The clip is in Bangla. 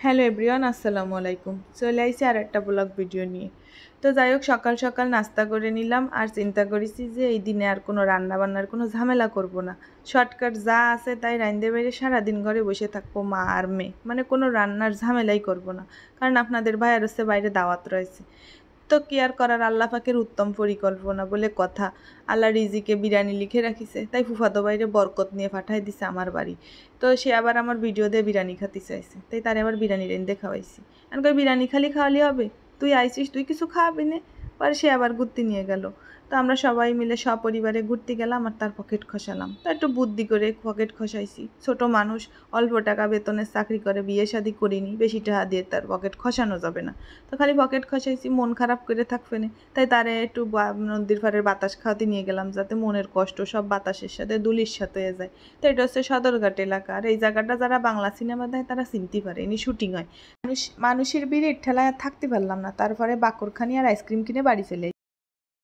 হ্যালো এভরিওয়ান, আসসালামু আলাইকুম। চলে আইছি আর একটা ব্লগ ভিডিও নিয়ে। তো যাই হোক, সকাল সকাল নাস্তা করে নিলাম আর চিন্তা করেছি যে এই দিনে আর কোনো রান্না বান্নার কোনো ঝামেলা করব না। শর্টকাট যা আছে তাই রাঁধতে বেড়ে সারাদিন ঘরে বসে থাকবো মা আর মেয়ে, মানে কোনো রান্নার ঝামেলাই করব না। কারণ আপনাদের ভাইয়ের হচ্ছে বাইরে দাওয়াত রয়েছে। তো কি আর করার, আল্লাহ পাকের উত্তম পরিকল্পনা বলে কথা। আল্লাহ রিজিকে বিরিয়ানি লিখে রাখিছে, তাই ফুফাতো বাইরে বরকত নিয়ে পাঠাই দিছে আমার বাড়ি। তো সে আবার আমার ভিডিও দিয়ে বিরিয়ানি খাতে চাইছে, তাই তারে আবার বিরিয়ানি রেন্দে খাওয়াইছি। আমি কই বিরিয়ানি খালি খাওয়ালি হবে, তুই আইছিস, তুই কিছু খাওয়াবি না? পরে সে আবার ঘুরতে নিয়ে গেল। তো আমরা সবাই মিলে সপরিবারে ঘুরতে গেলাম আর তার পকেট খসালাম। তা একটু বুদ্ধি করে পকেট খসাইছি। ছোট মানুষ, অল্প টাকা বেতনের চাকরি করে, বিয়ে শাদি করিনি, বেশি টাকা দিয়ে তার পকেট খসানো যাবে না। তো খালি পকেট খসাইছি, মন খারাপ করে থাকবে না, তাই তারে একটু নদীর পাড়ের বাতাস খাওয়াতে নিয়ে গেলাম, যাতে মনের কষ্ট সব বাতাসের সাথে দুলির সাথে হয়ে যায়। তো এটা হচ্ছে সদরঘাট এলাকা, আর এই জায়গাটা যারা বাংলা সিনেমা দেয় তারা চিনতে পারে, এনি শুটিং হয়। মানুষের ভিড়ের ঠেলায় আর থাকতে পারলাম না, তারপরে বাকরখানি আর আইসক্রিম কিনে বাড়ি চলে